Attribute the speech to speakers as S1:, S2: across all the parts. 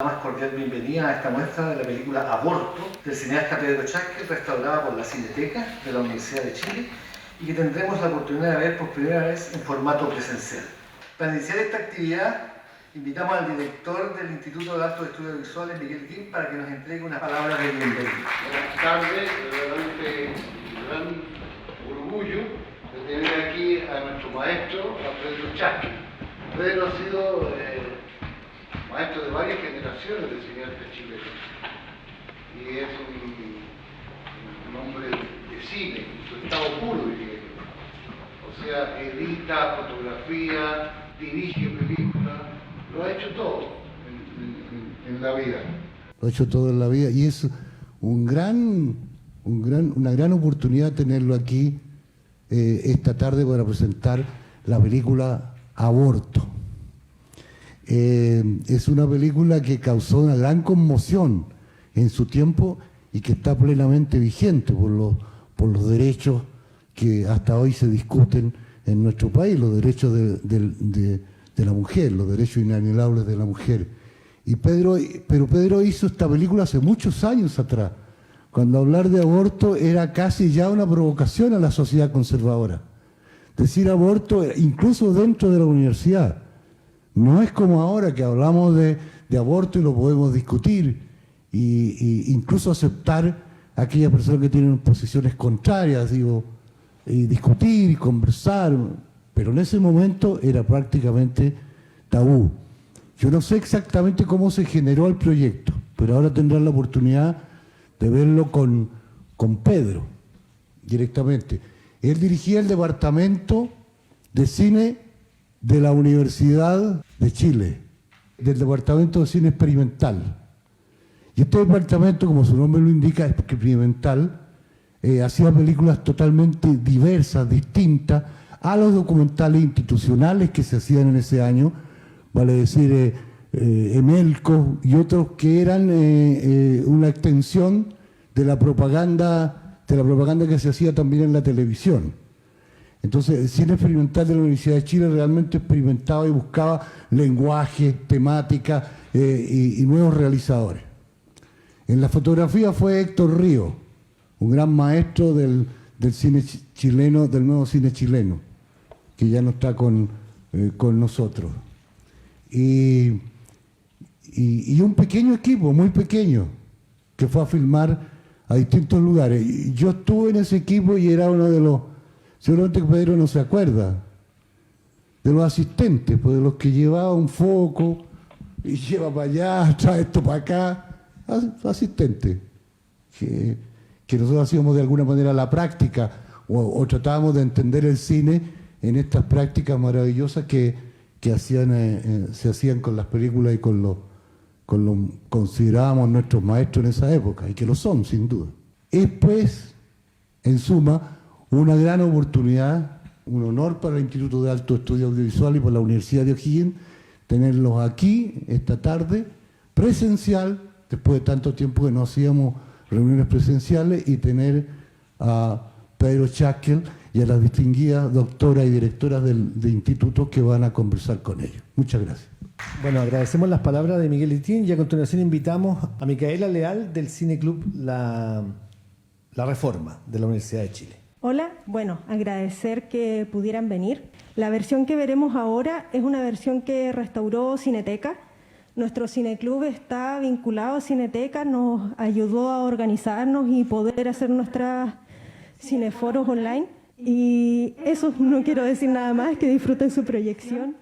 S1: Más cordial bienvenida a esta muestra de la película Aborto del cineasta Pedro Chasque, restaurada por la Cineteca de la Universidad de Chile y que tendremos la oportunidad de ver por primera vez en formato presencial. Para iniciar esta actividad, invitamos al director del Instituto de Altos Estudios Visuales, Miguel Guim, para que nos entregue unas palabras de bienvenida.
S2: Buenas tardes, realmente un gran orgullo de tener aquí a nuestro maestro, a Pedro Chasque. Pedro ha sido maestro de varias generaciones de cineastas chilenos y es un hombre de cine, en su estado puro, diría yo. O sea, edita fotografía, dirige películas, lo ha hecho todo en la vida.
S3: Lo ha hecho todo en la vida y es una gran oportunidad tenerlo aquí esta tarde para presentar la película Aborto. Es una película que causó una gran conmoción en su tiempo y que está plenamente vigente por los derechos que hasta hoy se discuten en nuestro país, los derechos de la mujer, los derechos inalienables de la mujer. Pero Pedro hizo esta película hace muchos años atrás, cuando hablar de aborto era casi ya una provocación a la sociedad conservadora. Decir aborto, incluso dentro de la universidad. No es como ahora que hablamos de aborto y lo podemos discutir e incluso aceptar a aquellas personas que tienen posiciones contrarias, y discutir y conversar, pero en ese momento era prácticamente tabú. Yo no sé exactamente cómo se generó el proyecto, pero ahora tendrán la oportunidad de verlo con Pedro directamente. Él dirigía el departamento de cine de la Universidad de Chile, del Departamento de Cine Experimental. Y este departamento, como su nombre lo indica, experimental, hacía películas totalmente diversas, distintas a los documentales institucionales que se hacían en ese año, vale decir, Emelco y otros que eran una extensión de la propaganda que se hacía también en la televisión. Entonces, el cine experimental de la Universidad de Chile realmente experimentaba y buscaba lenguaje, temática y nuevos realizadores. En la fotografía fue Héctor Río, un gran maestro del cine chileno, del nuevo cine chileno, que ya no está con nosotros. Y un pequeño equipo, muy pequeño, que fue a filmar a distintos lugares. Yo estuve en ese equipo y era uno de los, seguramente Pedro no se acuerda, de los asistentes, pues de los que llevaba un foco y lleva para allá, trae esto para acá, asistentes, que nosotros hacíamos de alguna manera la práctica o tratábamos de entender el cine en estas prácticas maravillosas que se hacían con las películas y con lo considerábamos nuestros maestros en esa época, y que lo son, sin duda. Es, pues, en suma, una gran oportunidad, un honor para el Instituto de Altos Estudios Audiovisuales y para la Universidad de O'Higgins tenerlos aquí esta tarde, presencial, después de tanto tiempo que no hacíamos reuniones presenciales, y tener a Pedro Chasque y a las distinguidas doctoras y directoras del instituto que van a conversar con ellos. Muchas gracias.
S4: Bueno, agradecemos las palabras de Miguel Itín y a continuación invitamos a Micaela Leal del Cine Club La Reforma de la Universidad de Chile.
S5: Hola, bueno, agradecer que pudieran venir. La versión que veremos ahora es una versión que restauró Cineteca. Nuestro cineclub está vinculado a Cineteca, nos ayudó a organizarnos y poder hacer nuestras cineforos online. Y eso, no quiero decir nada más, que disfruten su proyección.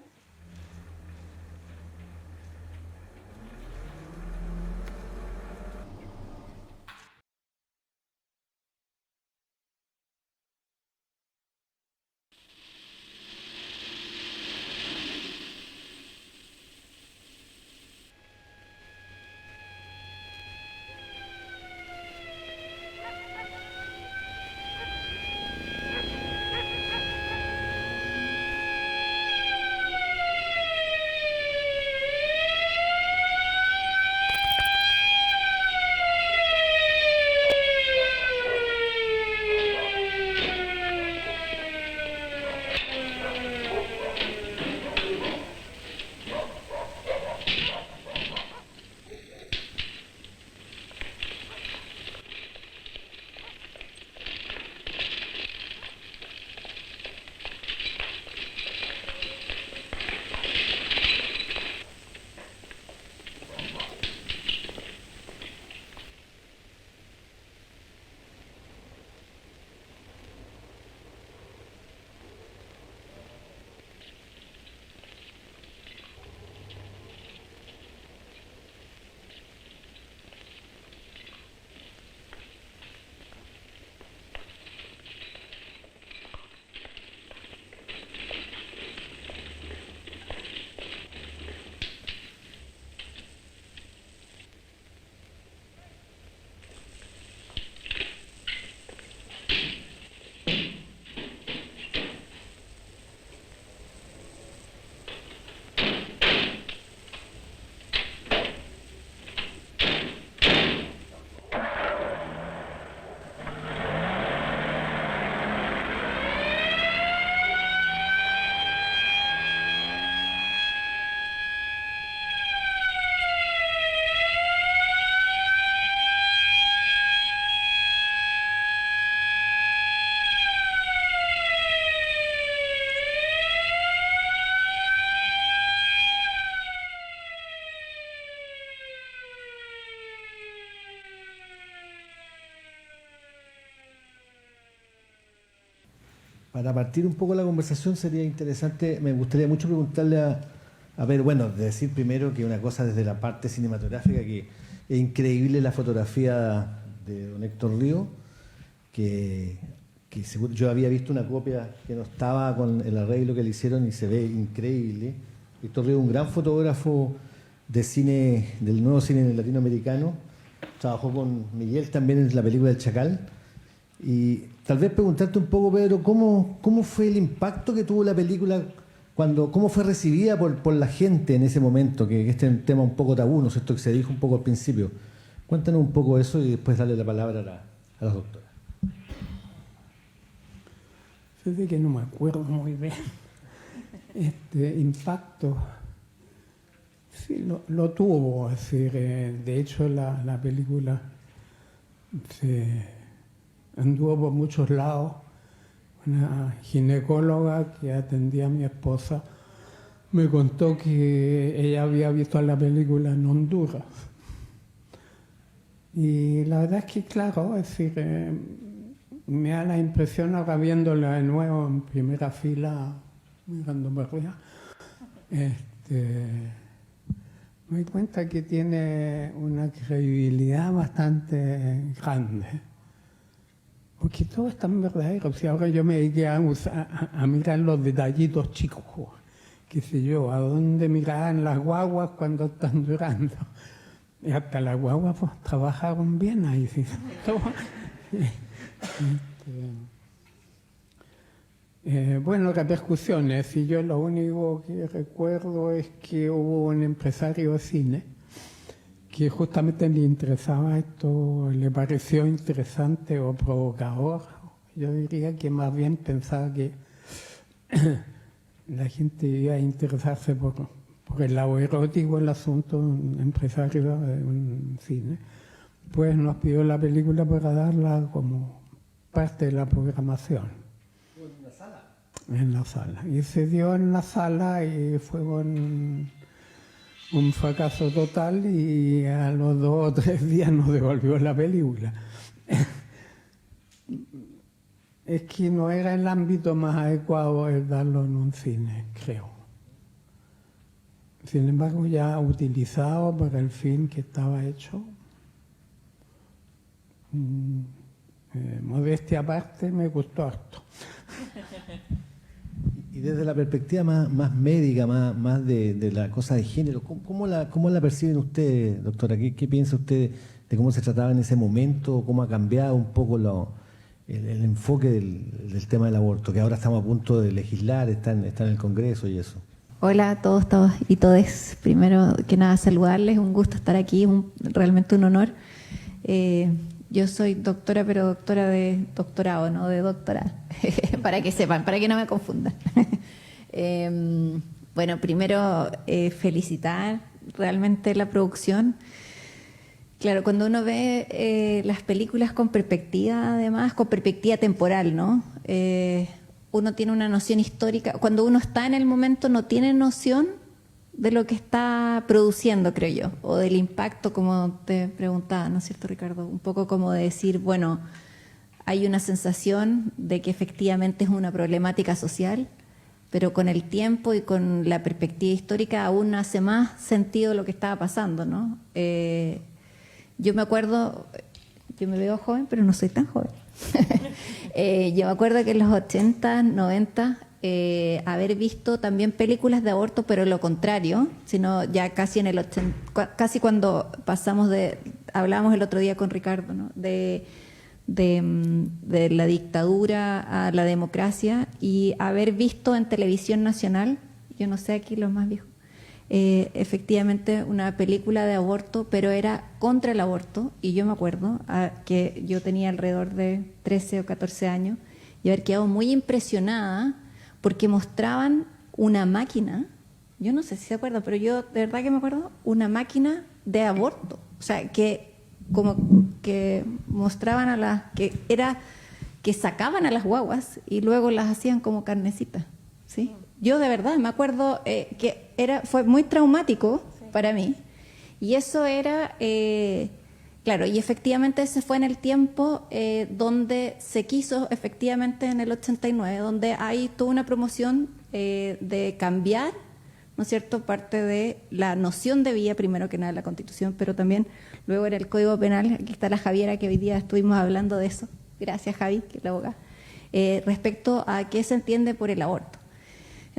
S4: Para partir un poco la conversación sería interesante, me gustaría mucho preguntarle a ver, bueno, decir primero que una cosa desde la parte cinematográfica, que es increíble la fotografía de don Héctor Río, que yo había visto una copia que no estaba con el arreglo que le hicieron y se ve increíble. Héctor Río es un gran fotógrafo de cine, del nuevo cine latinoamericano. Trabajó con Miguel también en la película El Chacal. Y tal vez preguntarte un poco, Pedro, ¿cómo fue el impacto que tuvo la película, cómo fue recibida por la gente en ese momento? Que este es un tema un poco tabú, ¿no es cierto?, que se dijo un poco al principio. Cuéntanos un poco eso y después darle la palabra a las doctoras.
S6: Desde que no me acuerdo muy bien. Impacto, sí, lo tuvo. Es decir, de hecho, la película se anduvo por muchos lados. Una ginecóloga que atendía a mi esposa me contó que ella había visto la película en Honduras. Y la verdad es que, claro, es decir, me da la impresión ahora viéndola de nuevo en primera fila, mirándome arriba, me doy cuenta que tiene una credibilidad bastante grande. Porque todo es tan verdadero. Si ahora yo me dediqué a mirar los detallitos chicos, qué sé yo, a dónde mirarán las guaguas cuando están llorando. Y hasta las guaguas pues, trabajaron bien ahí. ¿Sí? Bueno, repercusiones. Y yo lo único que recuerdo es que hubo un empresario de cine que justamente le interesaba esto, le pareció interesante o provocador. Yo diría que más bien pensaba que la gente iba a interesarse por el lado erótico el asunto, un empresario de un cine. Pues nos pidió la película para darla como parte de la programación.
S4: ¿En la sala?
S6: En la sala. Y se dio en la sala y fue un fracaso total y a los 2 o 3 días nos devolvió la película. Es que no era el ámbito más adecuado el darlo en un cine, creo. Sin embargo, ya utilizado para el fin que estaba hecho, modestia aparte, me gustó harto.
S4: Y desde la perspectiva más médica, más de la cosa de género, ¿cómo la perciben ustedes, doctora? ¿Qué piensa usted de cómo se trataba en ese momento? ¿Cómo ha cambiado un poco el enfoque del tema del aborto? Que ahora estamos a punto de legislar, está en el Congreso y eso.
S7: Hola a todos y todes. Primero que nada, saludarles. Un gusto estar aquí, realmente un honor. Yo soy doctora, pero doctora de doctorado, no de doctoral, para que sepan, para que no me confundan. Bueno, primero felicitar realmente la producción. Claro, cuando uno ve las películas con perspectiva, además, con perspectiva temporal, ¿no? Uno tiene una noción histórica. Cuando uno está en el momento no tiene noción de lo que está produciendo, creo yo, o del impacto, como te preguntaba, ¿no es cierto, Ricardo? Un poco como de decir, bueno, hay una sensación de que efectivamente es una problemática social, pero con el tiempo y con la perspectiva histórica aún hace más sentido lo que estaba pasando, ¿no? Yo me acuerdo, yo me veo joven, pero no soy tan joven. Yo me acuerdo que en los 80, 90, haber visto también películas de aborto, pero lo contrario, sino ya casi en el 80, casi cuando pasamos hablábamos el otro día con Ricardo, ¿no? de la dictadura a la democracia, y haber visto en televisión nacional, yo no sé aquí los más viejos, efectivamente una película de aborto, pero era contra el aborto, y yo me acuerdo que yo tenía alrededor de 13 o 14 años y haber quedado muy impresionada porque mostraban una máquina, yo no sé si se acuerdan, pero yo de verdad que me acuerdo, una máquina de aborto, o sea, que como que mostraban que sacaban a las guaguas y luego las hacían como carnecitas, ¿sí? Yo de verdad me acuerdo que fue muy traumático para mí, y eso era Claro, y efectivamente ese fue en el tiempo donde se quiso, efectivamente en el 89, donde hay toda una promoción de cambiar, ¿no es cierto?, parte de la noción de vida, primero que nada en la Constitución, pero también luego en el Código Penal. Aquí está la Javiera, que hoy día estuvimos hablando de eso. Gracias, Javi, que es la abogada. Respecto a qué se entiende por el aborto.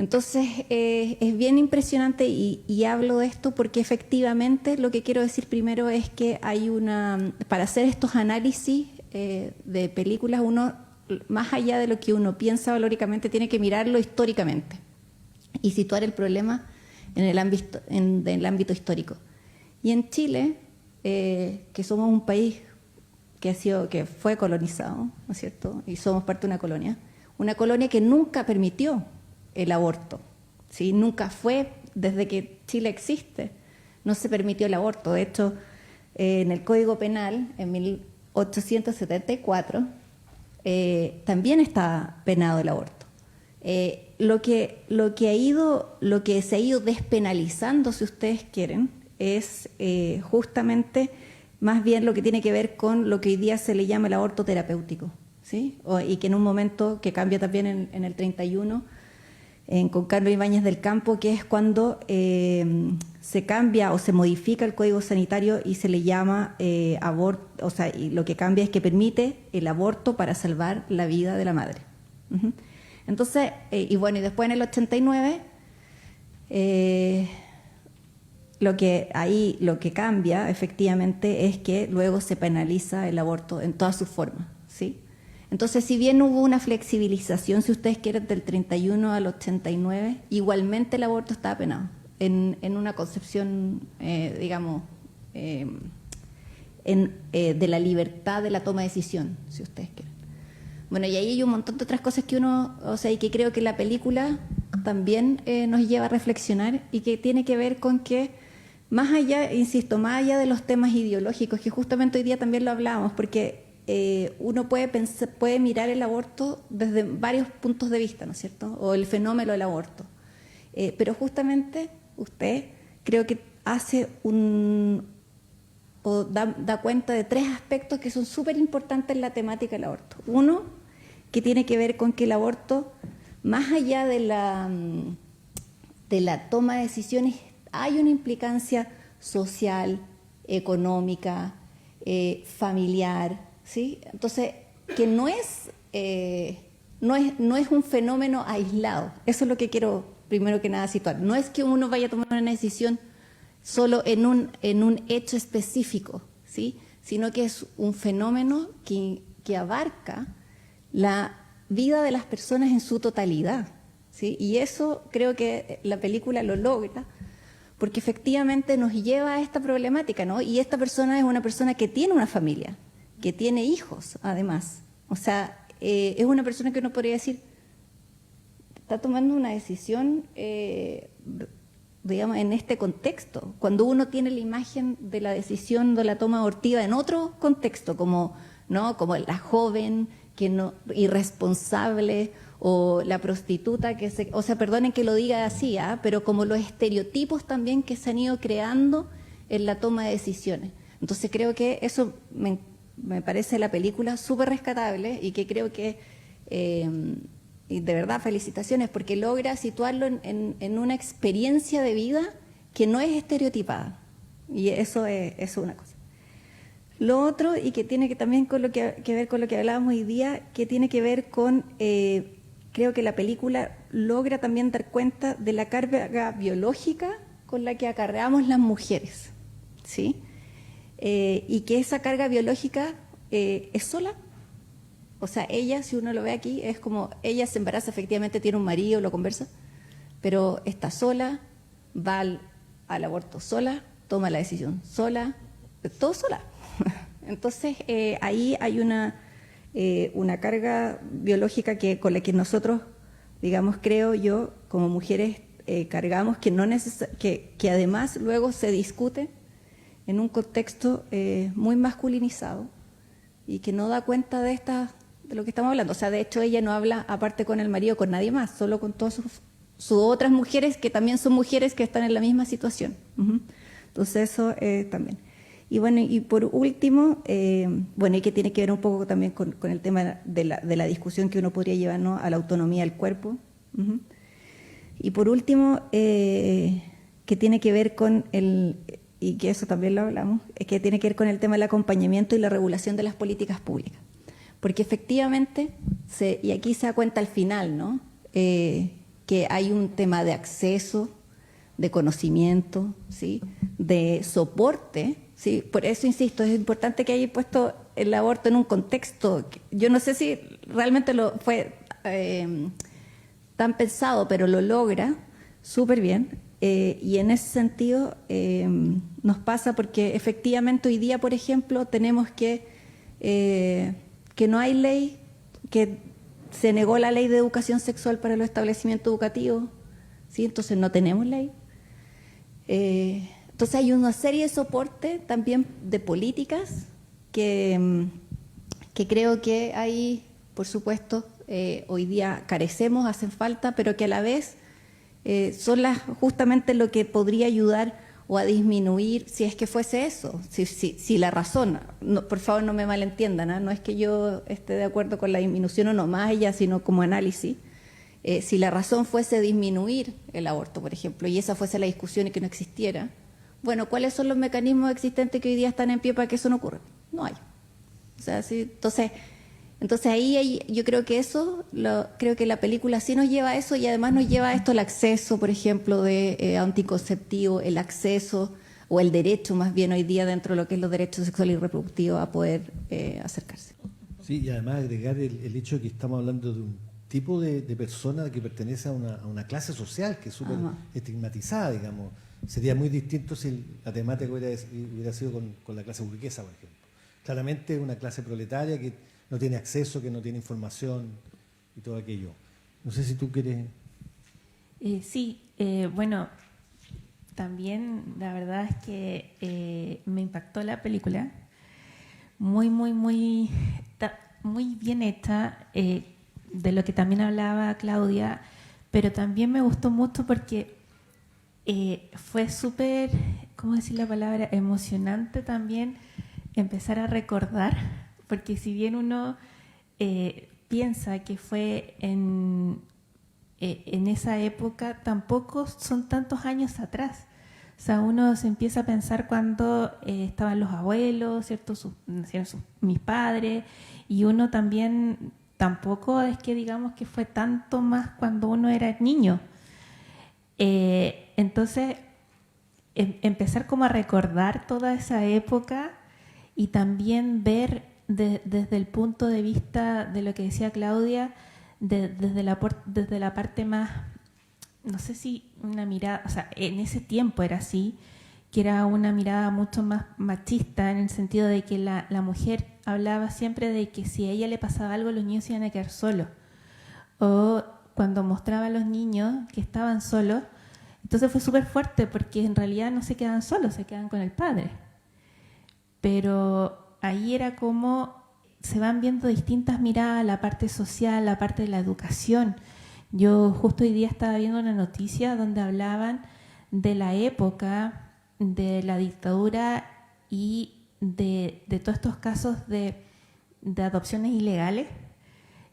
S7: Entonces, es bien impresionante y hablo de esto porque efectivamente lo que quiero decir primero es que hay para hacer estos análisis de películas, uno, más allá de lo que uno piensa valóricamente, tiene que mirarlo históricamente y situar el problema en el ámbito histórico. Y en Chile, que somos un país que fue colonizado, ¿no es cierto?, y somos parte de una colonia que nunca permitió el aborto, ¿sí? Nunca fue, desde que Chile existe, no se permitió el aborto. De hecho, en el Código Penal, en 1874, también está penado el aborto. Lo que se ha ido despenalizando, si ustedes quieren, es justamente más bien lo que tiene que ver con lo que hoy día se le llama el aborto terapéutico, ¿sí? Y que en un momento que cambia también en el 31, con Carlos Ibáñez del Campo, que es cuando se cambia o se modifica el Código Sanitario y se le llama aborto, o sea, y lo que cambia es que permite el aborto para salvar la vida de la madre. Entonces, y bueno, y después en el 89, lo que cambia efectivamente es que luego se penaliza el aborto en todas sus formas, ¿sí? Entonces, si bien hubo una flexibilización, si ustedes quieren, del 31 al 89, igualmente el aborto estaba penado, en una concepción, digamos, de la libertad de la toma de decisión, si ustedes quieren. Bueno, y ahí hay un montón de otras cosas que y que creo que la película también nos lleva a reflexionar y que tiene que ver con que, más allá, insisto, más allá de los temas ideológicos, que justamente hoy día también lo hablábamos, porque uno puede mirar el aborto desde varios puntos de vista, ¿no es cierto?, o el fenómeno del aborto. Pero justamente usted creo que da cuenta de tres aspectos que son súper importantes en la temática del aborto. Uno, que tiene que ver con que el aborto, más allá de la toma de decisiones, hay una implicancia social, económica, familiar, ¿sí? Entonces, que no es un fenómeno aislado. Eso es lo que quiero primero que nada situar. No es que uno vaya a tomar una decisión solo en un hecho específico, ¿sí?, sino que es un fenómeno que abarca la vida de las personas en su totalidad, ¿sí? Y eso creo que la película lo logra, porque efectivamente nos lleva a esta problemática, ¿no? Y esta persona es una persona que tiene una familia, que tiene hijos, además. O sea, es una persona que uno podría decir, está tomando una decisión, digamos, en este contexto. Cuando uno tiene la imagen de la decisión de la toma abortiva en otro contexto, como la joven, irresponsable, o la prostituta perdonen que lo diga así, pero como los estereotipos también que se han ido creando en la toma de decisiones. Entonces creo que eso me parece la película súper rescatable y que creo que, y de verdad felicitaciones, porque logra situarlo en una experiencia de vida que no es estereotipada, y eso es una cosa. Lo otro, y que tiene que también que ver con lo que hablábamos hoy día, que tiene que ver con, creo que la película logra también dar cuenta de la carga biológica con la que acarreamos las mujeres, ¿sí? Y que esa carga biológica es sola. O sea, ella, si uno lo ve aquí, es como, ella se embaraza, efectivamente tiene un marido, lo conversa, pero está sola, va al aborto sola, toma la decisión sola, todo sola. Entonces, ahí hay una carga biológica con la que nosotros, digamos, creo yo, como mujeres, cargamos, que además luego se discute en un contexto muy masculinizado y que no da cuenta de lo que estamos hablando. O sea, de hecho, ella no habla, aparte con el marido, con nadie más, solo con todas sus otras mujeres, que también son mujeres que están en la misma situación. Entonces, eso también. Y bueno, y por último, bueno, y que tiene que ver un poco también con el tema de la discusión que uno podría llevar, ¿no?, a la autonomía del cuerpo. Uh-huh. Y por último, que tiene que ver con y que eso también lo hablamos, que tiene que ver con el tema del acompañamiento y la regulación de las políticas públicas. Porque efectivamente, y aquí se da cuenta al final, ¿no?, que hay un tema de acceso, de conocimiento, ¿sí?, de soporte, ¿sí? Por eso insisto, es importante que haya puesto el aborto en un contexto. Yo no sé si realmente lo fue tan pensado, pero lo logra súper bien. Y en ese sentido nos pasa porque efectivamente hoy día, por ejemplo, tenemos que no hay ley, que se negó la ley de educación sexual para los establecimientos educativos, ¿sí? Entonces no tenemos ley. Entonces hay una serie de soportes también de políticas que creo que hay, por supuesto, hoy día carecemos, hacen falta, pero que a la vez son justamente lo que podría ayudar o a disminuir, si es que fuese eso, si la razón, no, por favor no me malentiendan, ¿eh? No es que yo esté de acuerdo con la disminución o no más allá, sino como análisis. Si la razón fuese disminuir el aborto, por ejemplo, y esa fuese la discusión y que no existiera, bueno, ¿cuáles son los mecanismos existentes que hoy día están en pie para que eso no ocurra? No hay. O sea, sí, entonces ahí yo creo que creo que la película sí nos lleva a eso, y además nos lleva a esto, el acceso, por ejemplo, de anticonceptivo, el acceso o el derecho más bien hoy día dentro de lo que es los derechos sexuales y reproductivos a poder acercarse.
S4: Sí, y además agregar el hecho de que estamos hablando de un tipo de persona que pertenece a una clase social que es súper estigmatizada, digamos. Sería muy distinto si la temática hubiera sido con la clase burguesa, por ejemplo. Claramente una clase proletaria que no tiene acceso, que no tiene información y todo aquello. No sé si tú quieres...
S8: Sí, bueno, también la verdad es que me impactó la película. Muy bien hecha, de lo que también hablaba Claudia, pero también me gustó mucho porque fue súper, ¿cómo decir la palabra?, emocionante también empezar a recordar, porque si bien uno piensa que fue en esa época, tampoco son tantos años atrás. O sea, uno se empieza a pensar cuando estaban los abuelos, ¿cierto? Mis padres, y uno también, tampoco es que digamos que fue tanto más cuando uno era niño. Entonces, empezar como a recordar toda esa época y también ver desde el punto de vista de lo que decía Claudia, desde la parte más, no sé si una mirada, o sea, en ese tiempo era así, que era una mirada mucho más machista, en el sentido de que la mujer hablaba siempre de que si a ella le pasaba algo, los niños se iban a quedar solos. O cuando mostraba a los niños que estaban solos, entonces fue súper fuerte, porque en realidad no se quedan solos, se quedan con el padre. Pero ahí era como se van viendo distintas miradas, la parte social, la parte de la educación. Yo justo hoy día estaba viendo una noticia donde hablaban de la época de la dictadura y de todos estos casos de adopciones ilegales.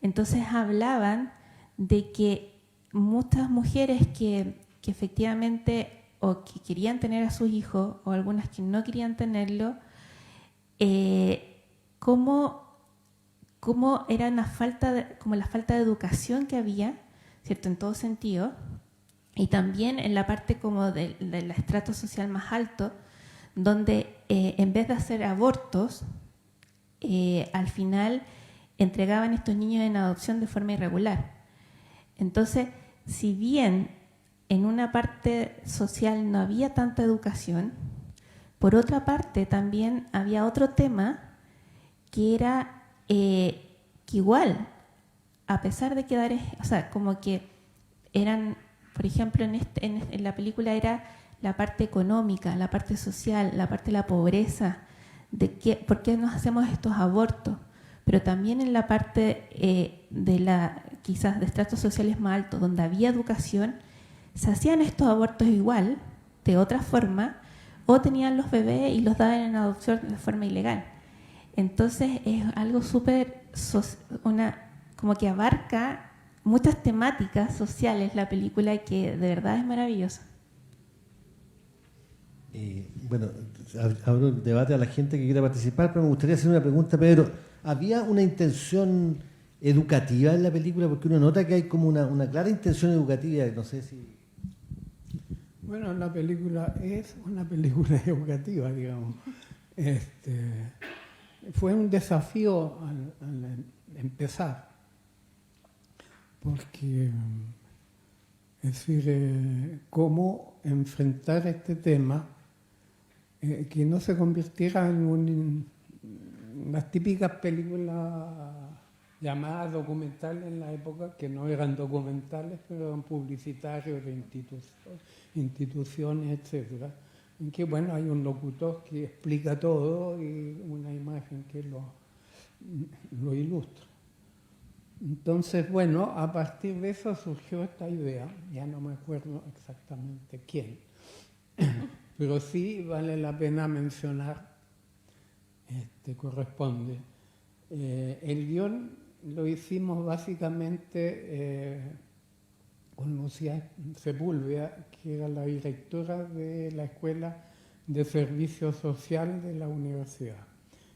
S8: Entonces hablaban de que muchas mujeres que efectivamente o que querían tener a sus hijos, o algunas que no querían tenerlo, cómo era la falta de educación que había, ¿cierto?, en todo sentido, y también en la parte como del estrato social más alto, donde en vez de hacer abortos, al final entregaban estos niños en adopción de forma irregular. Entonces, si bien en una parte social no había tanta educación, por otra parte también había otro tema que era que igual, a pesar de quedar, o sea, como que eran, por ejemplo, en la película era la parte económica, la parte social, la parte de la pobreza, por qué nos hacemos estos abortos, pero también en la parte quizás de estratos sociales más altos, donde había educación, se hacían estos abortos igual, de otra forma, o tenían los bebés y los daban en adopción de forma ilegal. Entonces es algo súper, como que abarca muchas temáticas sociales la película, que de verdad es maravillosa.
S4: Bueno, abro el debate a la gente que quiera participar, pero me gustaría hacer una pregunta, Pedro. ¿Había una intención educativa en la película? Porque uno nota que hay como una clara intención educativa, no sé si...
S6: Bueno, la película es una película educativa, digamos. Fue un desafío al empezar, porque, es decir, cómo enfrentar este tema que no se convirtiera en unas típicas películas llamadas documentales en la época, que no eran documentales, pero eran publicitarios de instituciones, etcétera, en que, bueno, hay un locutor que explica todo y una imagen que lo ilustra. Entonces, bueno, a partir de eso surgió esta idea, ya no me acuerdo exactamente quién, pero sí vale la pena mencionar, corresponde. El guión lo hicimos básicamente con Lucía Sepúlveda, que era la directora de la Escuela de Servicio Social de la universidad.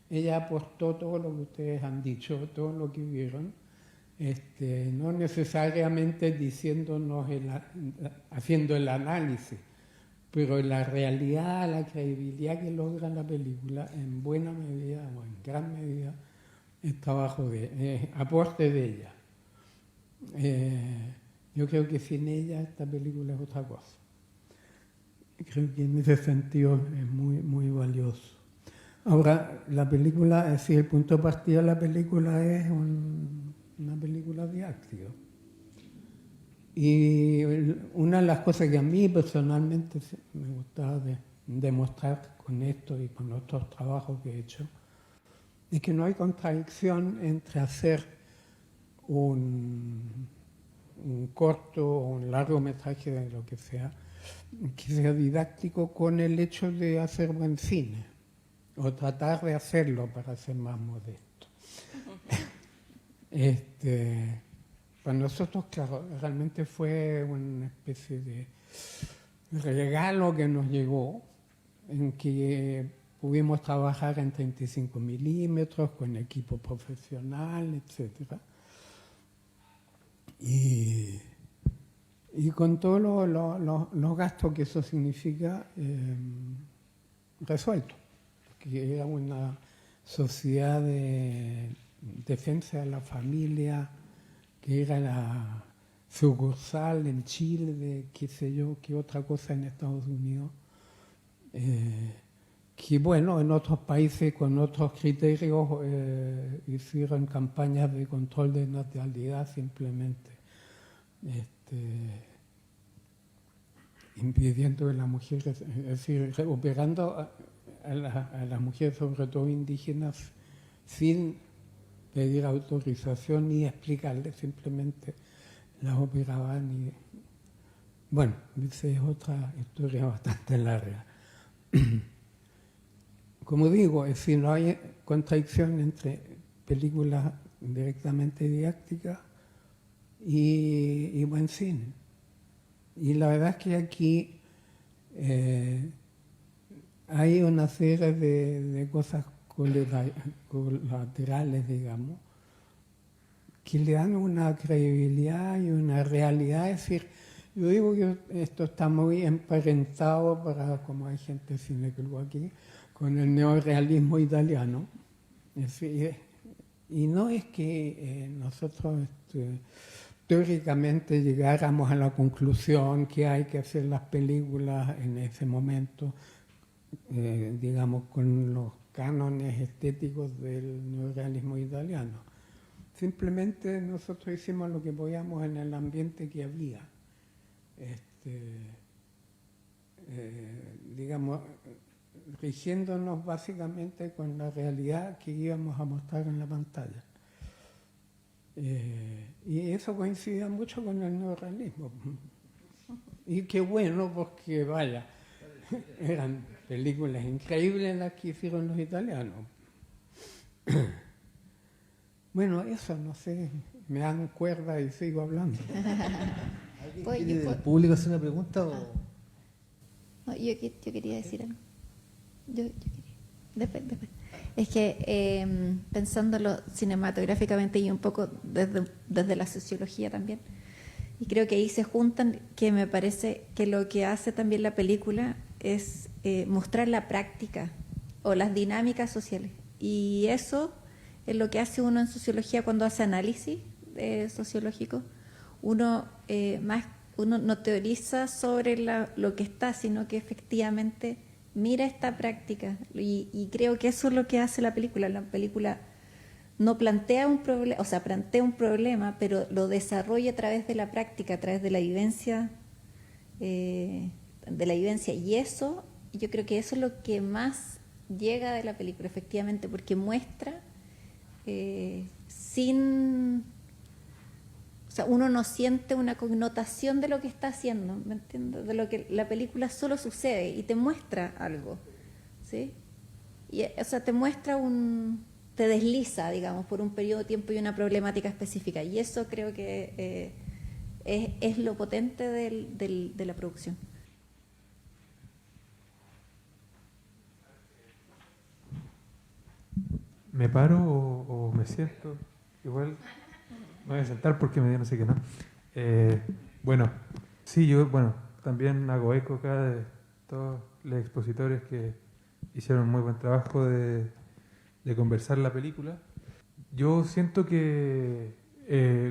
S6: Ella aportó todo lo que ustedes han dicho, todo lo que vieron, no necesariamente diciéndonos, haciendo el análisis, pero la realidad, la credibilidad que logra la película, en buena medida o en gran medida, está bajo aporte de ella. Yo creo que sin ella esta película es otra cosa. Creo que en ese sentido es muy, muy valioso. Ahora, la película, es decir, el punto de partida de la película es una película didáctica. Y una de las cosas que a mí personalmente me gustaba demostrar con esto y con otros trabajos que he hecho, es que no hay contradicción entre hacer un corto o un largometraje de lo que sea didáctico, con el hecho de hacer buen cine o tratar de hacerlo, para ser más modesto. Para nosotros, claro, realmente fue una especie de regalo que nos llegó, en que pudimos trabajar en 35 milímetros con equipo profesional, etc. Y con todos los gastos que eso significa, resuelto. Porque era una sociedad de defensa de la familia, que era la sucursal en Chile de qué sé yo, qué otra cosa en Estados Unidos, que bueno, en otros países con otros criterios hicieron campañas de control de natalidad simplemente, impidiendo que la mujer, es decir, operando a las mujeres, sobre todo indígenas, sin pedir autorización ni explicarles, simplemente las operaban y... Bueno, esa es otra historia bastante larga. Como digo, es decir, no hay contradicción entre películas directamente didácticas y buen cine. Y la verdad es que aquí hay una serie de cosas colaterales, digamos, que le dan una credibilidad y una realidad. Es decir, yo digo que esto está muy emparentado, como hay gente de cineclub aquí, con el neorrealismo italiano. Es decir, y no es que nosotros teóricamente llegáramos a la conclusión que hay que hacer las películas en ese momento, digamos, con los cánones estéticos del neorrealismo italiano. Simplemente nosotros hicimos lo que podíamos en el ambiente que había. Digamos, rigiéndonos básicamente con la realidad que íbamos a mostrar en la pantalla. Y eso coincide mucho con el neorrealismo. Y qué bueno, porque vaya, eran películas increíbles las que hicieron los italianos. Bueno, eso, no sé, me dan cuerda y sigo hablando.
S4: ¿Alguien quiere del público hacer una pregunta o...?
S7: No, yo quería decir algo. Yo quería. Después. Es que pensándolo cinematográficamente y un poco desde la sociología también, y creo que ahí se juntan, que me parece que lo que hace también la película es mostrar la práctica o las dinámicas sociales. Y eso es lo que hace uno en sociología cuando hace análisis sociológico. Uno no teoriza sobre lo que está, sino que efectivamente mira esta práctica. Y creo que eso es lo que hace la película. La película no plantea un problema, o sea, plantea un problema, pero lo desarrolla a través de la práctica, a través de la vivencia. Y eso, yo creo que eso es lo que más llega de la película, efectivamente, porque muestra o sea, uno no siente una connotación de lo que está haciendo, ¿me entiendes? De lo que la película solo sucede y te muestra algo, ¿sí? Y, o sea, te desliza, digamos, por un periodo de tiempo y una problemática específica. Y eso creo que es lo potente de la producción.
S9: ¿Me paro o me siento? Igual me voy a sentar porque me dio no sé qué, ¿no? Bueno, sí, yo también hago eco acá de todos los expositores que hicieron un muy buen trabajo de conversar la película. Yo siento que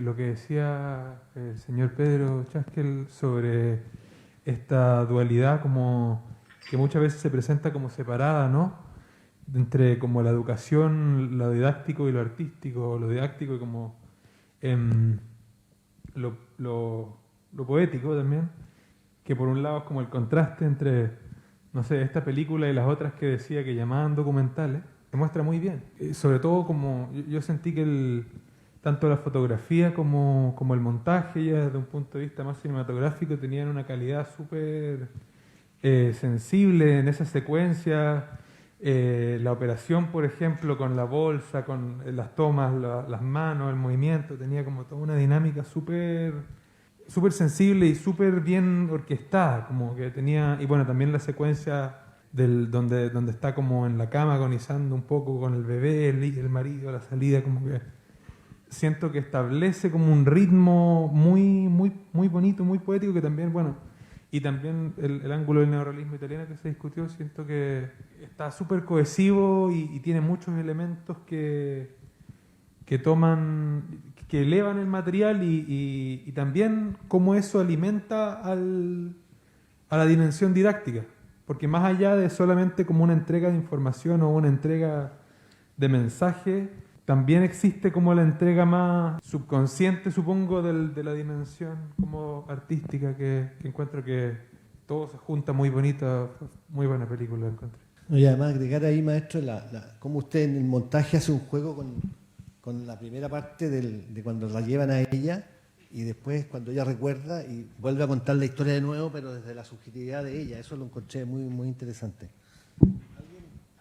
S9: lo que decía el señor Pedro Chaskel sobre esta dualidad como que muchas veces se presenta como separada, ¿no? Entre como la educación, lo didáctico y lo artístico, lo didáctico y como lo poético también, que por un lado es como el contraste entre, no sé, esta película y las otras que decía que llamaban documentales, se muestra muy bien. Sobre todo como yo sentí que tanto la fotografía como el montaje, ya desde un punto de vista más cinematográfico, tenían una calidad súper sensible en esa secuencia. La operación, por ejemplo, con la bolsa, con las tomas, las manos, el movimiento, tenía como toda una dinámica súper sensible y súper bien orquestada, como que tenía, y bueno, también la secuencia donde está como en la cama agonizando un poco con el bebé, el marido, la salida, como que siento que establece como un ritmo muy, muy, muy bonito, muy poético, que también, bueno, y también el ángulo del neorrealismo italiano que se discutió, siento que está súper cohesivo y tiene muchos elementos que elevan el material y también cómo eso alimenta a la dimensión didáctica. Porque más allá de solamente como una entrega de información o una entrega de mensaje, también existe como la entrega más subconsciente, supongo, de la dimensión como artística que encuentro que todo se junta muy bonita, muy buena película encontré.
S4: Y además agregar ahí, maestro, cómo usted en el montaje hace un juego con la primera parte de cuando la llevan a ella y después cuando ella recuerda y vuelve a contar la historia de nuevo, pero desde la subjetividad de ella. Eso lo encontré muy, muy interesante.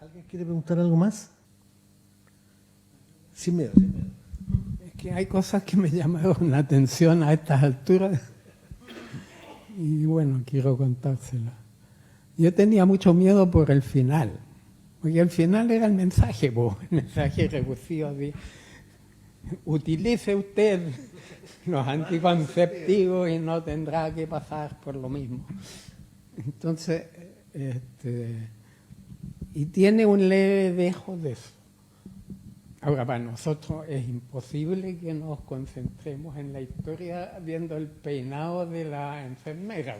S4: ¿Alguien quiere preguntar algo más? Sin miedo.
S6: Es que hay cosas que me llamaron la atención a estas alturas y bueno, quiero contárselas. Yo tenía mucho miedo por el final, porque el final era el mensaje reducido de utilice usted los anticonceptivos y no tendrá que pasar por lo mismo. Entonces, y tiene un leve dejo de eso. Ahora, para nosotros es imposible que nos concentremos en la historia viendo el peinado de la enfermera.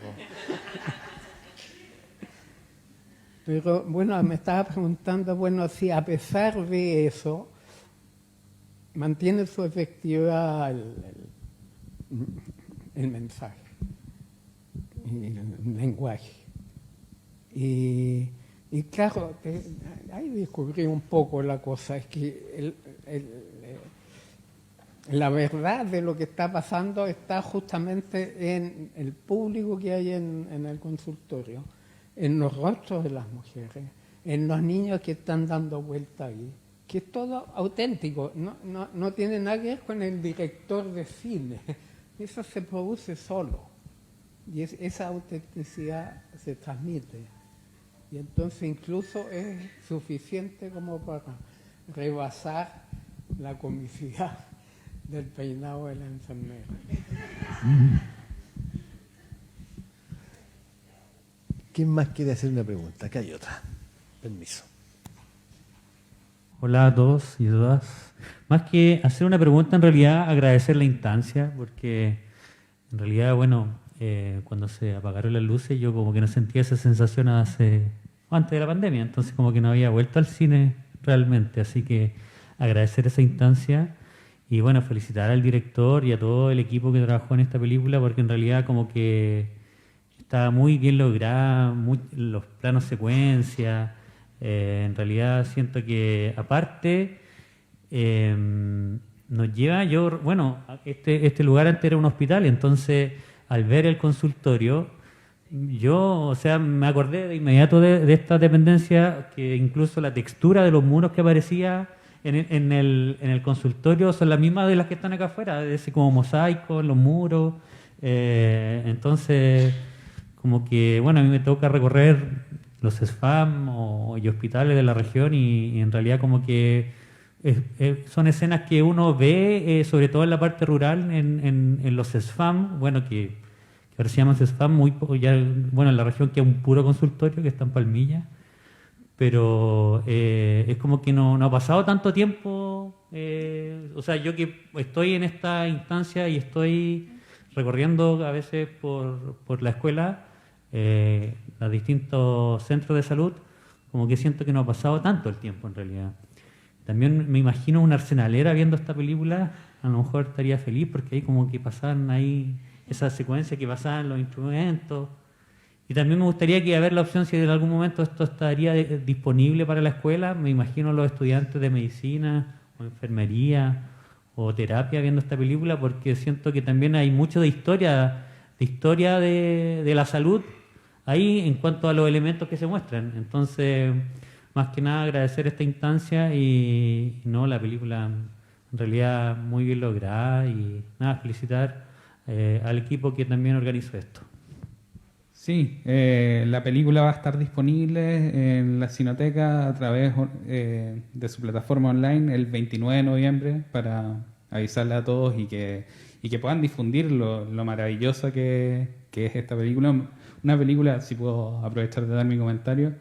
S6: Pero, bueno, me estaba preguntando, bueno, si a pesar de eso mantiene su efectividad el mensaje, el lenguaje. Y claro, ahí descubrí un poco la cosa, es que la verdad de lo que está pasando está justamente en el público que hay en el consultorio. en los rostros de las mujeres, en los niños que están dando vuelta ahí, que es todo auténtico, no tiene nada que ver con el director de cine, eso se produce solo y esa autenticidad se transmite y entonces incluso es suficiente como para rebasar la comicidad del peinado de la enfermera.
S4: ¿Quién más quiere hacer una pregunta? Acá hay otra. Permiso.
S10: Hola a todos y a todas. Más que hacer una pregunta, en realidad agradecer la instancia, porque en realidad, bueno, cuando se apagaron las luces yo como que no sentía esa sensación antes de la pandemia, entonces como que no había vuelto al cine realmente, así que agradecer esa instancia y bueno, felicitar al director y a todo el equipo que trabajó en esta película, porque en realidad como que está muy bien lograda, los planos secuencia. En realidad siento que aparte nos lleva, este lugar antes era un hospital, entonces al ver el consultorio, yo, me acordé de inmediato de esta dependencia, que incluso la textura de los muros que aparecía en el consultorio son las mismas de las que están acá afuera, de ese como mosaico en los muros. Entonces, como que, bueno, a mí me toca recorrer los SFAM y hospitales de la región y en realidad como que son escenas que uno ve, sobre todo en la parte rural, en los SFAM, bueno, que ahora se llaman SFAM, muy poco ya, bueno, en la región que es un puro consultorio que está en Palmilla, pero es como que no ha pasado tanto tiempo, o sea, yo que estoy en esta instancia y estoy recorriendo a veces por la escuela, los distintos centros de salud, como que siento que no ha pasado tanto el tiempo en realidad. También me imagino una arsenalera viendo esta película, a lo mejor estaría feliz porque ahí como que pasaban ahí esa secuencia que pasaban los instrumentos. Y también me gustaría que haber la opción si en algún momento esto estaría disponible para la escuela. Me imagino los estudiantes de medicina o enfermería o terapia viendo esta película, porque siento que también hay mucho de historia de la salud ahí en cuanto a los elementos que se muestran. Entonces, más que nada agradecer esta instancia y no, la película en realidad muy bien lograda y nada, felicitar al equipo que también organizó esto.
S11: Sí, la película va a estar disponible en la Cineteca a través de su plataforma online el 29 de noviembre para avisarle a todos y que puedan difundir lo maravillosa que es esta película. Una película, si puedo aprovechar de dar mi comentario,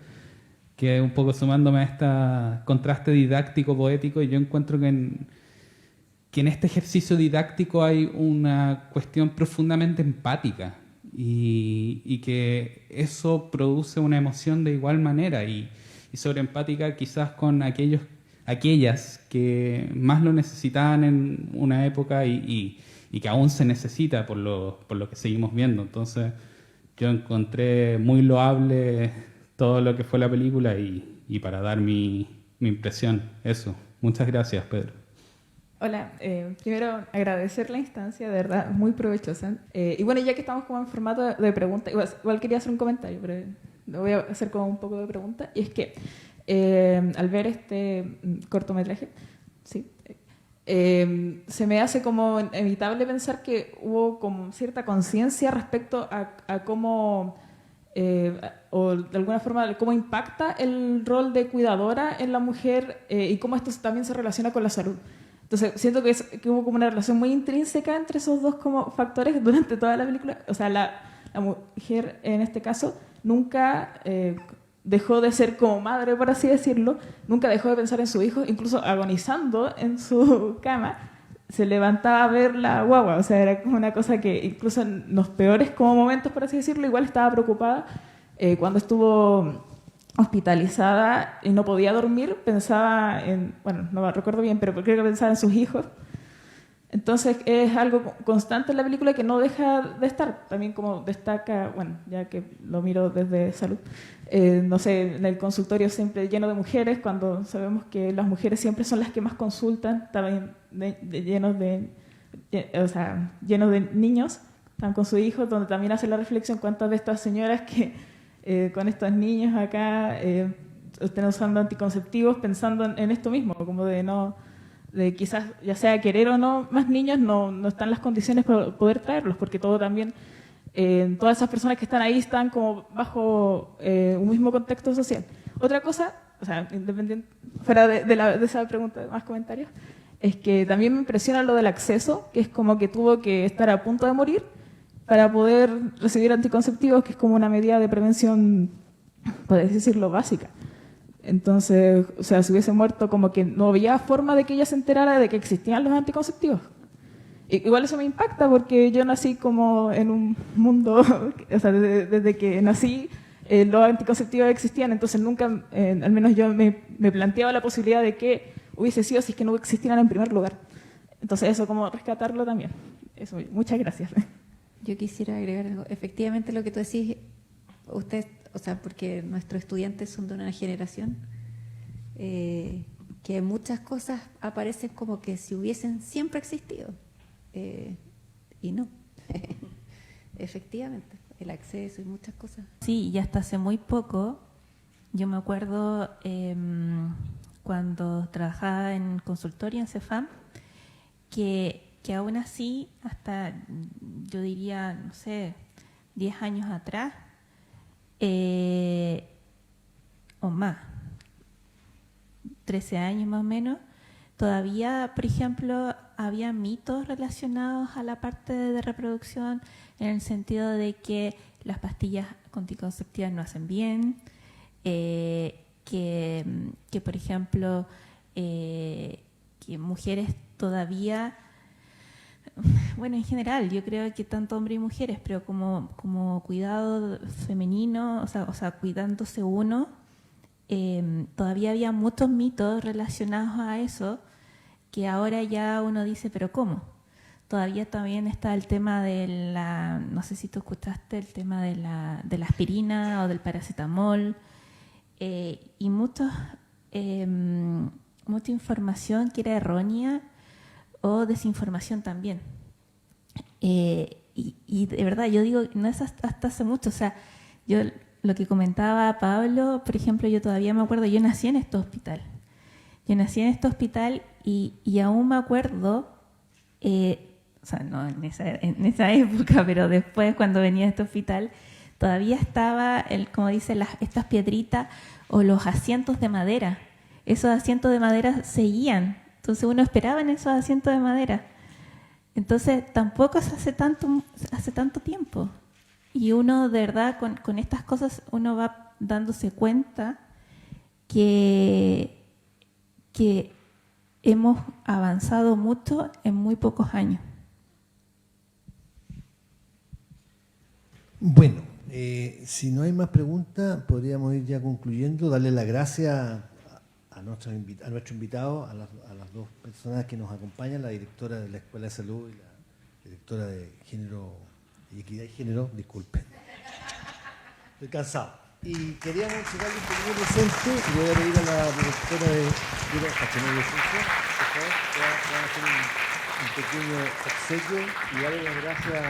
S11: que un poco sumándome a este contraste didáctico-poético, y yo encuentro que en este ejercicio didáctico hay una cuestión profundamente empática y que eso produce una emoción de igual manera y sobreempática quizás con aquellas que más lo necesitaban en una época y que aún se necesita por lo que seguimos viendo. Entonces yo encontré muy loable todo lo que fue la película y para dar mi impresión, eso. Muchas gracias, Pedro.
S12: Hola, primero agradecer la instancia, de verdad, muy provechosa. Y bueno, ya que estamos como en formato de pregunta, igual quería hacer un comentario, pero lo voy a hacer como un poco de pregunta. Y es que al ver este cortometraje, sí, se me hace como inevitable pensar que hubo como cierta conciencia respecto a cómo, o de alguna forma, cómo impacta el rol de cuidadora en la mujer y cómo esto también se relaciona con la salud. Entonces, siento que hubo como una relación muy intrínseca entre esos dos como factores durante toda la película. O sea, la mujer, en este caso, nunca dejó de ser como madre, por así decirlo, nunca dejó de pensar en su hijo, incluso agonizando en su cama, se levantaba a ver la guagua. O sea, era como una cosa que incluso en los peores como momentos, por así decirlo, igual estaba preocupada. Cuando estuvo hospitalizada y no podía dormir, pensaba en, bueno, no recuerdo bien, pero creo que pensaba en sus hijos. Entonces es algo constante en la película que no deja de estar. También como destaca, bueno, ya que lo miro desde salud, no sé, en el consultorio siempre lleno de mujeres, cuando sabemos que las mujeres siempre son las que más consultan, también llenos de niños, están con sus hijos, donde también hace la reflexión cuántas de estas señoras que con estos niños acá, estén usando anticonceptivos pensando en esto mismo, como de quizás ya sea querer o no más niños, no están las condiciones para poder traerlos, porque todo también, todas esas personas que están ahí están como bajo un mismo contexto social. Otra cosa, o sea, independiente, fuera de esa pregunta, más comentarios, es que también me impresiona lo del acceso, que es como que tuvo que estar a punto de morir para poder recibir anticonceptivos, que es como una medida de prevención, podés decirlo, básica. Entonces, o sea, si hubiese muerto, como que no había forma de que ella se enterara de que existían los anticonceptivos. Igual eso me impacta porque yo nací como en un mundo, o sea, desde que nací, los anticonceptivos existían, entonces nunca, al menos yo me planteaba la posibilidad de que hubiese sido si es que no existieran en primer lugar. Entonces eso, como rescatarlo también. Eso, muchas gracias.
S7: Yo quisiera agregar algo. Efectivamente, lo que tú decís, usted, o sea, porque nuestros estudiantes son de una generación que muchas cosas aparecen como que si hubiesen siempre existido. Y no. Efectivamente, el acceso y muchas cosas.
S8: Sí, y hasta hace muy poco, yo me acuerdo cuando trabajaba en consultorio en Cefam, que aún así, hasta yo diría, no sé, 10 años atrás, o más, 13 años más o menos, todavía, por ejemplo, había mitos relacionados a la parte de reproducción, en el sentido de que las pastillas anticonceptivas no hacen bien, que por ejemplo, que mujeres todavía, bueno, en general, yo creo que tanto hombres y mujeres, pero como cuidado femenino, o sea, cuidándose uno, todavía había muchos mitos relacionados a eso, que ahora ya uno dice, pero ¿cómo? Todavía también está el tema de la, no sé si tú escuchaste, el tema de la aspirina o del paracetamol, y mucha información que era errónea o desinformación también. Y de verdad, yo digo, no es hasta hace mucho, o sea, yo lo que comentaba Pablo, por ejemplo, yo todavía me acuerdo, yo nací en este hospital. Y aún me acuerdo, o sea, no en esa época, pero después cuando venía a este hospital, todavía estaba, como dice, estas piedritas o los asientos de madera. Esos asientos de madera seguían. Entonces uno esperaba en esos asientos de madera. Entonces tampoco hace tanto tiempo. Y uno de verdad con estas cosas uno va dándose cuenta que hemos avanzado mucho en muy pocos años.
S4: Bueno, si no hay más preguntas, podríamos ir ya concluyendo. Darle las gracias a nuestro invitado, a las dos personas que nos acompañan, la directora de la Escuela de Salud y la directora de Género y Equidad y Género. Disculpen, estoy cansado. Y queríamos entregarle un pequeño presente y voy a pedir a la directora de que va a hacer un pequeño obsequio y darle las gracias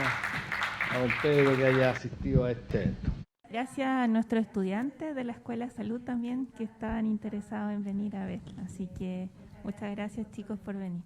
S4: a don Pedro que haya asistido a este evento.
S8: Gracias a nuestros estudiantes de la Escuela de Salud también que estaban interesados en venir a ver. Así que muchas gracias, chicos, por venir.